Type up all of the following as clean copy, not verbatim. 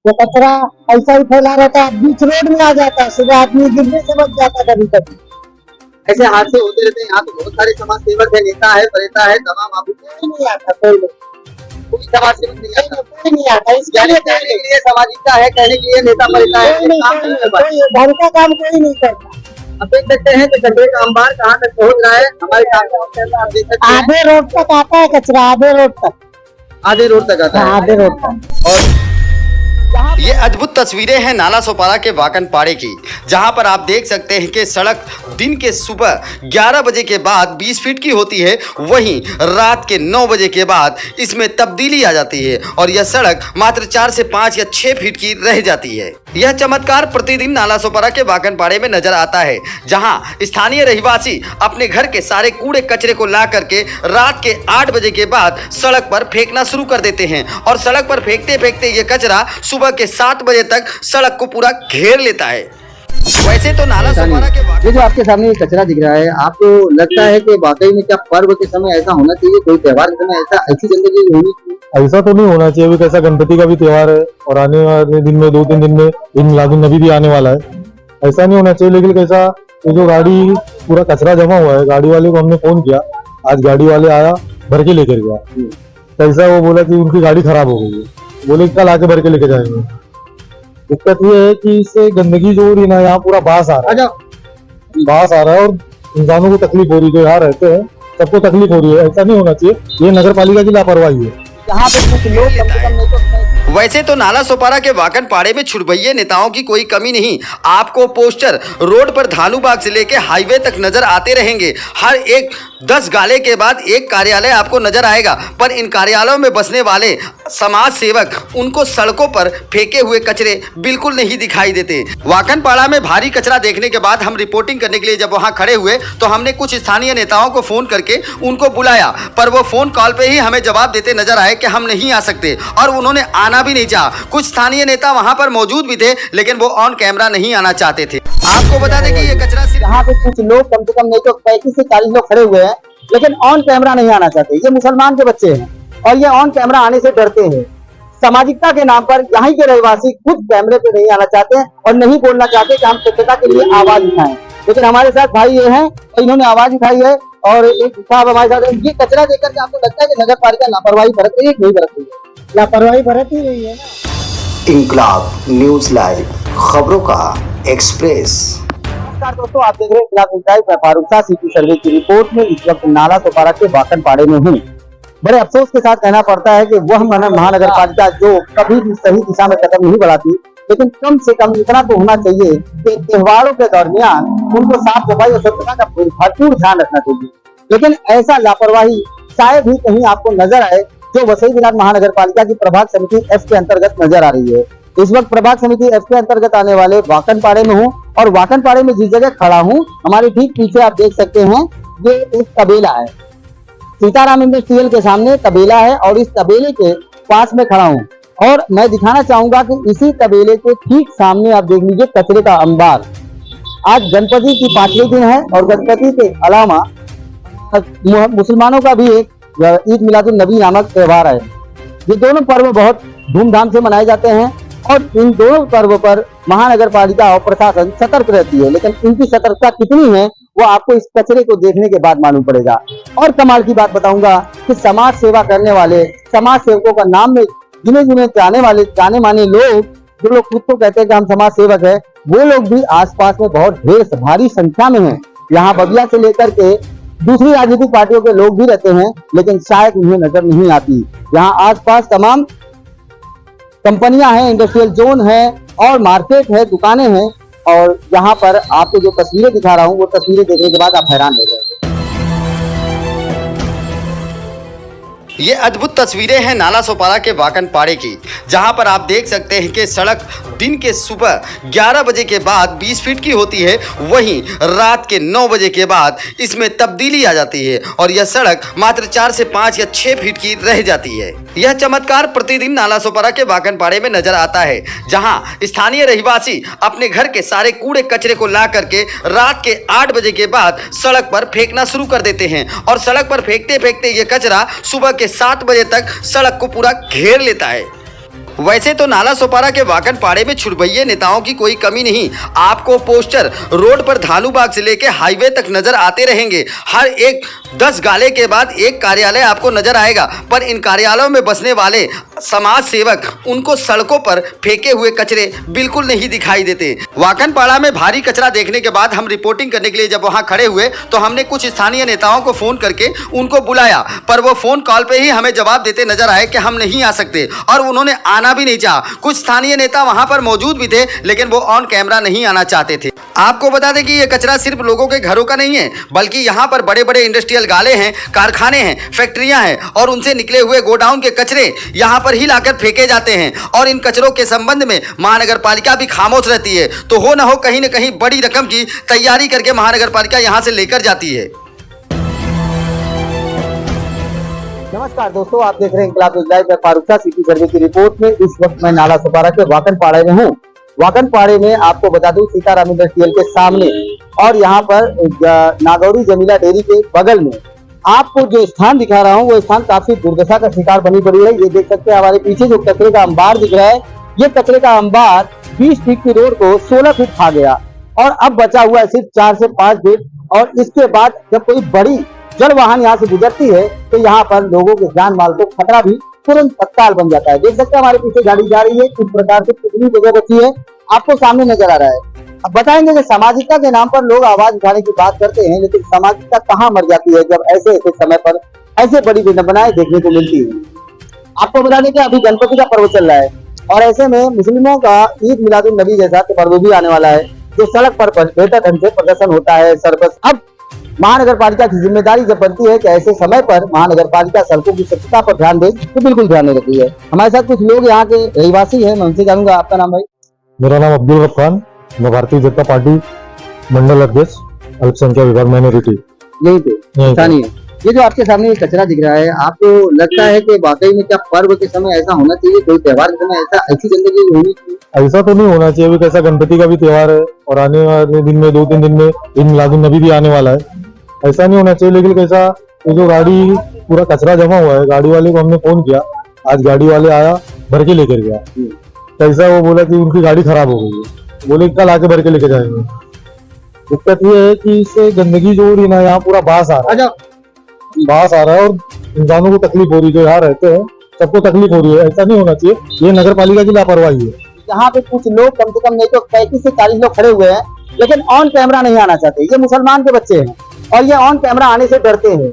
वो कचरा ऐसा ही फैला रहता है, बीच रोड में आ जाता है, सुबह आदमी गिरने से बच जाता है कभी कभी। ऐसे हादसे होते रहते हैं। यहाँ तो बहुत सारे समाज सेवक है, नेता है, प्रेता है, तमाम आपको कोई नहीं आता, कोई नहीं, कोई समाज सेवक नहीं आता। कोई नहीं आता, इसके यानी लिए कहने के लिए सामाजिकता है, कहने के लिए नेता प्रेता है, कोई नहीं, काम नहीं कर पाते। कोई ढंग का काम कोई नहीं करता। अब देख सकते हैं कि गड्ढे का अंबार कहाँ तक पहुँच रहा है। हमारे सामने आप देख सकते हैं आधे रोड तक आता है कचरा, आधे रोड तक, आधे रोड तक आता है। आधे रोड तक। और ये अद्भुत तस्वीरें हैं नालासोपारा के वाकनपाड़े की, जहां पर आप देख सकते हैं कि सड़क दिन के सुबह 11 बजे के बाद 20 फीट की होती है, वहीं रात के 9 बजे के बाद इसमें तब्दीली आ जाती है और यह सड़क मात्र 4 से 5 या 6 फीट की रह जाती है। यह चमत्कार प्रतिदिन नालासोपारा के वाकनपाड़े में नजर आता है, जहां स्थानीय रहवासी अपने घर के सारे कूड़े कचरे को ला करके रात के 8 बजे के बाद सड़क पर फेंकना शुरू कर देते हैं और सड़क पर फेंकते फेंकते ये कचरा सुबह के 7 बजे तक सड़क को पूरा घेर लेता है। वैसे तो नालासोपारा के ये जो आपके सामने ये कचरा दिख रहा है, आपको लगता है कि वाकई में क्या पर्व के समय ऐसा होना चाहिए, कोई त्योहार के समय ऐसी गंदगी होनी चाहिए? ऐसा तो नहीं होना चाहिए, अभी कैसा गणपति का भी त्योहार है और आने वाले दिन में 2-3 दिन में ईद मिलादुन्नबी भी आने वाला है। ऐसा नहीं होना चाहिए, लेकिन कैसा ये जो गाड़ी पूरा कचरा जमा हुआ है, गाड़ी वाले को हमने फोन किया, आज गाड़ी वाले आया भर के लेकर गया। कैसा वो बोला कि उनकी गाड़ी खराब हो गई है, बोले कल आके भर के लेके जाएंगे। दिक्कत ये है कि इससे गंदगी जो हो रही है ना, यहाँ पूरा बास आ रहा है, बास आ रहा है और इंसानों को तकलीफ हो रही है, जो यहाँ रहते हैं सबको तकलीफ हो रही है। ऐसा नहीं होना चाहिए, ये नगर पालिका की लापरवाही है। यहाँ पे कुछ लोग कम से कम नहीं तो वैसे तो नालासोपारा के वाकनपाड़े में छुड़भइये नेताओं की कोई कमी नहीं। आपको पोस्टर रोड पर धालूबाग से लेके हाईवे तक नजर आते रहेंगे। हर एक 10 गाले के बाद एक कार्यालय आपको नजर आएगा, पर इन कार्यालयों में बसने वाले समाज सेवक उनको सड़कों पर फेंके हुए कचरे बिल्कुल नहीं दिखाई देते। वाकनपाड़ा में भारी कचरा देखने के बाद हम रिपोर्टिंग करने के लिए जब वहां खड़े हुए तो हमने कुछ स्थानीय नेताओं को फोन करके उनको बुलाया, पर वो फोन कॉल पे ही हमें जवाब देते नजर आए कि हम नहीं आ सकते और उन्होंने आना भी नहीं चाहा। कुछ स्थानीय नेता वहां पर मौजूद भी थे, लेकिन वो ऑन कैमरा नहीं आना चाहते थे। आपको बता दें कि ये कचरा सिर्फ यहाँ पे कुछ लोग कम से कम नहीं तो 35 से 40 लोग खड़े हुए हैं, लेकिन ऑन कैमरा नहीं आना चाहते। ये मुसलमान के बच्चे हैं और ये ऑन कैमरा आने से डरते हैं। सामाजिकता के नाम पर यहाँ के रहवासी खुद कैमरे पे नहीं आना चाहते हैं और नहीं बोलना चाहते कि हम स्वच्छता के लिए आवाज उठाएं, लेकिन हमारे साथ भाई ये हैं और इन्होंने आवाज उठाई है और एक साहब हमारे साथ हैं। ये कचरा देखकर के आपको लगता है कि नगर पालिका लापरवाही बरत रही है कि नहीं बरत रही है? लापरवाही बरत ही रही है ना। इंकलाब न्यूज लाइव, खबरों का एक्सप्रेस। नमस्कार दोस्तों, आप देख रहे हैं इंकलाब न्यूज लाइव। मैं फारूक शाह सिटी सर्वे की रिपोर्ट में इस वक्त नालासोपारा के वाकनपाड़े में हूँ। बड़े अफसोस के साथ कहना पड़ता है कि वह महानगर पालिका जो कभी भी सही दिशा में कदम नहीं बढ़ाती, लेकिन कम से कम इतना तो होना चाहिए कि त्योहारों के दरमियान उनको साफ सफाई और स्वच्छता का भरपूर ध्यान रखना चाहिए। लेकिन ऐसा लापरवाही शायद ही कहीं आपको नजर आए जो वसई विराट महानगर पालिका की प्रभाग समिति एफ के अंतर्गत नजर आ रही है। इस वक्त प्रभाग समिति एफ के अंतर्गत आने वाले वाकनपाड़े में हूँ और वाकनपाड़े में जिस जगह खड़ा हूँ, हमारे ठीक पीछे आप देख सकते हैं ये एक तबेला है। सीताराम इंडस्ट्रियल के सामने तबेला है और इस तबेले के पास में खड़ा हूँ और मैं दिखाना चाहूंगा कि इसी तबेले के ठीक सामने आप देख लीजिए कचरे का अंबार। आज गणपति की 5वें दिन है और गणपति के अलावा मुसलमानों का भी एक ईद मिलादुन्नबी नामक त्योहार है। ये दोनों पर्व बहुत धूमधाम से मनाए जाते हैं और इन दोनों पर्व पर महानगर पालिका और प्रशासन सतर्क रहती है, लेकिन इनकी सतर्कता कितनी है वो आपको इस कचरे को देखने के बाद मालूम पड़ेगा। और कमाल की बात बताऊंगा कि समाज सेवा करने वाले समाज सेवकों का नाम में गिने जाने माने लोग, जो लोग खुद को कहते हैं कि हम समाज सेवक है, वो लोग भी आसपास में बहुत ढेर भारी संख्या में हैं। यहाँ बबिया से लेकर के दूसरी राजनीतिक पार्टियों के लोग भी रहते हैं, लेकिन शायद उन्हें नजर नहीं आती। यहाँ आसपास तमाम कंपनियां हैं, इंडस्ट्रियल जोन है और मार्केट है, दुकानें हैं और यहाँ पर आपको जो तस्वीरें दिखा रहा हूँ वो तस्वीरें देखने के बाद आप हैरान हो जाएंगे। ये अद्भुत तस्वीरें हैं नालासोपारा के वाकनपाड़े की, जहां पर आप देख सकते हैं कि सड़क दिन के सुबह 11 बजे के बाद 20 फीट की होती है, वहीं रात के 9 बजे के बाद इसमें तब्दीली आ जाती है और यह सड़क मात्र 4 से 5 या 6 फीट की रह जाती है। यह चमत्कार प्रतिदिन नालासोपारा के वाकनपाड़े में नजर आता है, जहां स्थानीय रहवासी अपने घर के सारे कूड़े कचरे को ला करके रात के 8 बजे के बाद सड़क पर फेंकना शुरू कर देते हैं और सड़क पर फेंकते फेंकते ये कचरा सुबह के 7 बजे तक सड़क को पूरा घेर लेता है। वैसे तो नाला सोपारा के वाकन पाड़े में छुड़भइये नेताओं की कोई कमी नहीं। आपको पोस्टर रोड पर धालूबाग से लेके हाईवे तक नजर आते रहेंगे। हर एक 10 गाले के बाद एक कार्यालय आपको नजर आएगा, पर इन कार्यालयों में बसने वाले समाज सेवक उनको सड़कों पर फेंके हुए कचरे बिल्कुल नहीं दिखाई देते। वाकनपाड़ा में भारी कचरा देखने के बाद हम रिपोर्टिंग करने के लिए जब वहां खड़े हुए तो हमने कुछ स्थानीय नेताओं को फोन करके उनको बुलाया, पर वो फोन कॉल पे ही हमें जवाब देते नजर आए कि हम नहीं आ सकते, और उन्होंने आना भी नहीं चाहा। कुछ स्थानीय नेता वहां पर मौजूद भी थे, लेकिन वो ऑन कैमरा नहीं आना चाहते थे। आपको बता दें कि ये कचरा सिर्फ लोगों के घरों का नहीं है, बल्कि यहाँ पर बड़े बड़े इंडस्ट्रियल गाले हैं, कारखाने हैं, फैक्ट्रियां हैं, और उनसे निकले हुए गोडाउन के कचरे यहाँ पर ही लाकर फेंके जाते हैं। और इन कचरों के संबंध में महानगर पालिका भी खामोश रहती है। तो हो न हो कहीं न कहीं बड़ी रकम की तैयारी करके महानगर पालिका यहाँ से लेकर जाती है। नमस्कार दोस्तों, आप देख रहे हैं इंकलाब न्यूज़ लाइव। मैं फारूक शाह सिटी सर्वे की रिपोर्ट में इस वक्त मैं नाला सोपारा के वाकनपाड़े में हूँ। वाकनपाड़े में आपको बता दूं सीताराम इंडस्ट्रियल के सामने और यहाँ पर नागौरी जमीला डेयरी के बगल में आपको जो स्थान दिखा रहा हूँ वो स्थान काफी दुर्दशा का शिकार बनी पड़ी है। ये देख सकते हैं हमारे पीछे जो कचरे का अंबार दिख रहा है, ये कचरे का अंबार 20 फीट की रोड को 16 फीट खा गया और अब बचा हुआ है सिर्फ 4 से 5 फीट। और इसके बाद जब कोई बड़ी जल वाहन यहाँ से गुजरती है तो यहाँ पर लोगों के जान माल को खतरा भी तुरंत तत्काल बन जाता है। देख सकते हैं हमारे पीछे गाड़ी जा रही है, किस प्रकार से कितनी जगह बची है आपको सामने नजर आ रहा है। अब बताएंगे कि सामाजिकता के नाम पर लोग आवाज उठाने की बात करते हैं, लेकिन सामाजिकता कहाँ मर जाती है जब ऐसे ऐसे समय पर ऐसे बड़ी विडंबनाएं देखने को मिलती है। आपको बता दें कि अभी गणपति का पर्व चल रहा है और ऐसे में मुस्लिमों का ईद मिलादुन नबी जैसा पर्व भी आने वाला है, जो सड़क पर बेहतर ढंग से प्रदर्शन होता है सर्कस। अब महानगर पालिका की जिम्मेदारी जब बनती है कि ऐसे समय पर महानगर पालिका सड़कों की स्वच्छता पर ध्यान दे, तो बिल्कुल ध्यान नहीं रखती है। हमारे साथ कुछ लोग यहाँ के रहवासी हैं, मैं उनसे जानूंगा। आपका नाम भाई? मेरा नाम अब्दुल गफ्फार, मैं भारतीय जनता पार्टी मंडल अध्यक्ष अल्पसंख्यक विभाग माइनॉरिटी। यही पे स्थानीय। ये जो आपके सामने कचरा दिख रहा है, आपको लगता है कि वाकई में क्या पर्व के समय ऐसा होना चाहिए, कोई त्योहार के समय ऐसी गंदगी होनी चाहिए? ऐसा तो नहीं होना चाहिए, कैसा गणपति का भी त्योहार है और आने वाले दिन में 2-3 दिन में ईद मिलादुन नबी भी आने वाला है। ऐसा नहीं होना चाहिए, लेकिन कैसा ये जो गाड़ी पूरा कचरा जमा हुआ है, गाड़ी वाले को हमने फोन किया, आज गाड़ी वाले आया भर के लेकर गया। कैसा वो बोला कि उनकी गाड़ी खराब हो गई है, बोले कल आके भर के लेके जाएंगे। दिक्कत ये है कि इससे गंदगी जो हो रही है ना, यहाँ पूरा बास आ रहा है, बास आ रहा है और इंसानों को तकलीफ हो रही है, जो यहाँ रहते हैं सबको तकलीफ हो रही है। ऐसा नहीं होना चाहिए, ये नगर पालिका की लापरवाही है। यहाँ पे कुछ लोग कम से कम नहीं तो 35 से 40 लोग खड़े हुए हैं, लेकिन ऑन कैमरा नहीं आना चाहते। ये मुसलमान के बच्चे हैं और ये ऑन कैमरा आने से डरते हैं।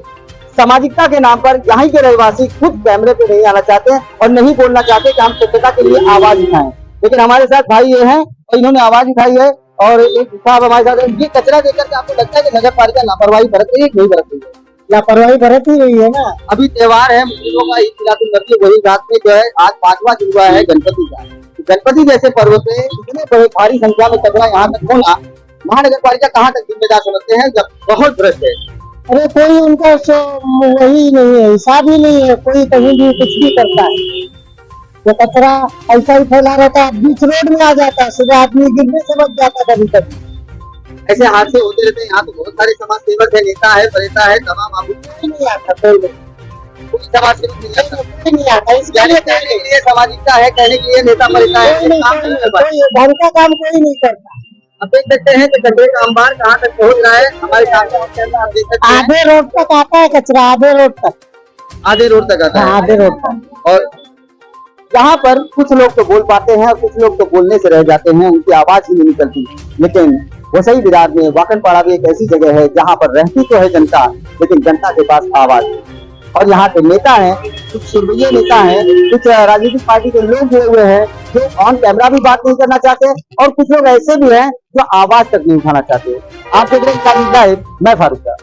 सामाजिकता के नाम पर यहाँ के रहवासी खुद कैमरे पे नहीं आना चाहते और नहीं बोलना चाहते कि हम स्वच्छता के लिए आवाज उठाएं, लेकिन हमारे साथ भाई ये हैं और इन्होंने आवाज उठाई है। और एक साहब हमारे साथ, ये कचरा देखकर के आपको लगता है कि नगर पालिका लापरवाही बरत रही है? नहीं बरत रही है, लापरवाही बरत ही रही है ना। अभी त्योहार है मुस्लिमों का, ईद मिलादुन नबी, वही रात में जो है आज 5वां दिन हुआ है गणपति का। गणपति जैसे पर्व पे इतने बड़े भारी संख्या में कचरा यहाँ तक होना, महानगर पालिका कहाँ तक जिम्मेदार समझते हैं जब बहुत भ्रष्ट है? अरे कोई उनका वही नहीं है, हिसाब ही नहीं है, कोई कहीं भी कुछ भी करता है। तो कचरा ऐसा ही फैला रहता है, बीच रोड में आ जाता है, सुबह आदमी गिरने से बच जाता है। कभी कभी ऐसे हादसे होते रहते हैं। यहाँ तो बहुत सारे समाज सेवक है, नेता है, प्रेता है, तमाम आबू नहीं आता, कोई समाज सेवक नहीं आता। कोई नहीं आता। इसके लिए कहने के लिए सामाजिकता है, कहने के लिए नेता प्रेता है, घर का काम कोई नहीं करता। अब देख सकते हैं कि कचरे का अंबार कहाँ तक पहुँच रहा है। हमारे सामने आप देख सकते हैं आधे रोड तक आता है कचरा, आधे रोड तक, आधे रोड तक आता है। आधे रोड तक। और यहाँ पर कुछ लोग तो बोल पाते हैं और कुछ लोग तो बोलने से रह जाते हैं, उनकी आवाज ही नहीं निकलती। लेकिन वसई विरार में वाकनपाड़ा भी एक ऐसी जगह है जहाँ पर रहती तो है जनता, लेकिन जनता के पास आवाज है। और यहाँ के नेता हैं, कुछ सुरवैये नेता हैं, कुछ राजनीतिक पार्टी के लोग जुड़े हुए हैं जो ऑन कैमरा भी बात नहीं करना चाहते, और कुछ लोग ऐसे भी हैं जो आवाज तक नहीं उठाना चाहते। आप देख रहे हैं, मैं फारूक।